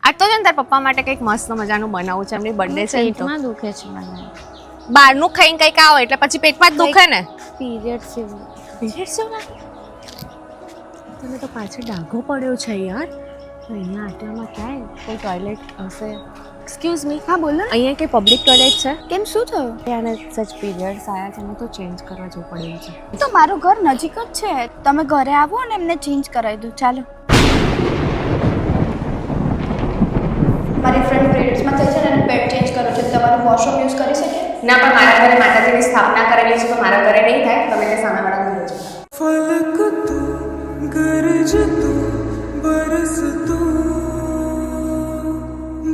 આ તો છે ને તાર પપ્પા માટે કંઈક મસ્ત મજાનું બનાવવું છે, એમની બર્થડે છે ને તો પેટમાં દુખે છે મને. બહારનું ખાઈને કંઈક આવો એટલે પછી પેટમાં જ દુખે ને. પીરિયડ્સ જેવું. પીરિયડ્સ જેવું લાગે? તને તો પાછળ ડાઘો પડ્યો છે યાર. અહીંયા આટલામાં ક્યાંય કોઈ ટોયલેટ હશે? Excuse me. હા બોલો. અહીંયા કંઈ પબ્લિક ટોયલેટ છે? કેમ શું થયું? અને સચ પીરિયડ્સ આવ્યા છે ને તો ચેન્જ કરવા જવું પડે એવું છે. તો મારું ઘર નજીક જ છે, તમે ઘરે આવો અને એમને ચેન્જ કરાવી દો. ચાલો. મારી ફ્રેન્ડ પીરિયડ્સમાં થઈ છે ને એને પેડ ચેન્જ કરો છે, તમારું વોશરૂમ યુઝ કરી શકે? ના, પણ મારા ઘરે માતાજીની સ્થાપના કરેલી છે તો મારા ઘરે નહીં થાય. તમે તે સામેવાળા ઘરે જતા. फलक तू गरज तू बरस तू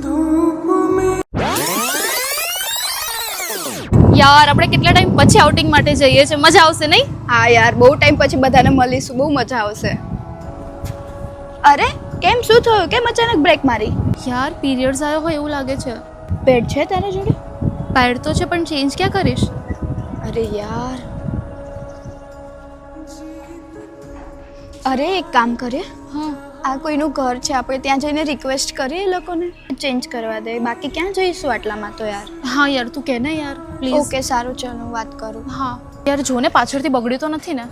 धूप में યાર આપણે કેટલા ટાઈમ પછી આઉટિંગ માટે જઈએ છે, મજા આવશે નહીં? હા યાર, બહુ ટાઈમ પછી બધાને મળીશું, બહુ મજા આવશે. અરે કેમ શું થયું? કેમ અચાનક બ્રેક મારી? યાર પીરિયડ્સ આવ્યો હોય એવું લાગે છે. પેડ છે તારા જોડે? પેડ તો છે પણ ચેન્જ ક્યાં કરીશ? અરે યાર, અરે એક કામ કરીએ, હા આ કોઈનું ઘર છે, આપણે ત્યાં જઈને રિક્વેસ્ટ કરીએ એ લોકોને ચેન્જ કરવા દે. બાકી ક્યાં જઈશું આટલામાં તો યાર. હા યાર તું કહે ને યાર પ્લીઝ. ઓકે સારું, ચાલો વાત કરું. હા યાર જો ને પાછળથી બગડ્યું તો નથી ને?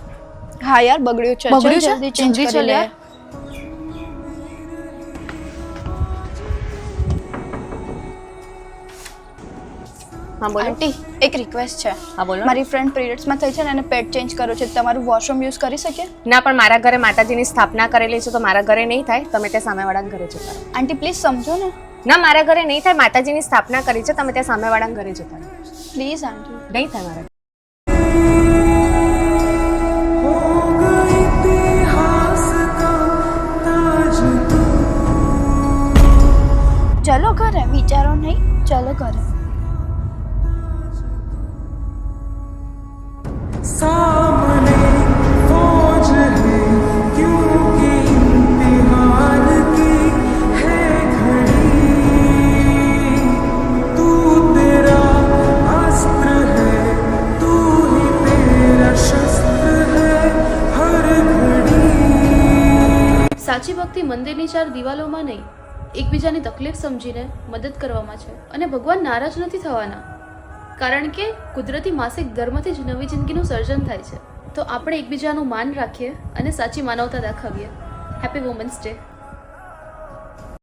હા યાર બગડ્યું છે, બગડ્યું છે? જલ્દી ચેન્જ જલ્દી કરી ચાલ લે. યાર. હા બોલો. આંટી એક રિક્વેસ્ટ છે. હા બોલો. મારી ફ્રેન્ડ પીરિયડ્સમાં થઈ છે ને એને પેડ ચેન્જ કરો છે, તમારું વોશરૂમ યુઝ કરી શકે? ના, પણ મારા ઘરે માતાજીની સ્થાપના કરેલી છે તો મારા ઘરે નહીં થાય. તમે તે સામેવાળા ઘરે જતા રહો. આંટી પ્લીઝ સમજો ને. ના, મારા ઘરે નહીં થાય. માતાજીની સ્થાપના કરી છે, તમે ત્યાં સામેવાળા ઘરે જતા રહો. પ્લીઝ આંટી. નહીં થાય મારા. हो गई इतिहास का ताज तू ચલો ઘરે, વિચારો નહીં, ચલો ઘરે. सामने फौज है क्योंकि इम्तिहान की है घड़ी तू तेरा अस्त्र है तू ही तेरा शस्त्र है हर घड़ी. સાચી ભક્તિ મંદિરની ચાર દિવાલોમાં નહીં, એકબીજાની તકલીફ સમજીને મદદ કરવામાં છે. અને ભગવાન નારાજ નથી થવાના, કારણ કે કુદરતી માસિક ધર્મથી જ નવી જિંદગીનું સર્જન થાય છે. તો આપણે એકબીજાનું માન રાખીએ અને સાચી માનવતા દાખવીએ. Happy women's day.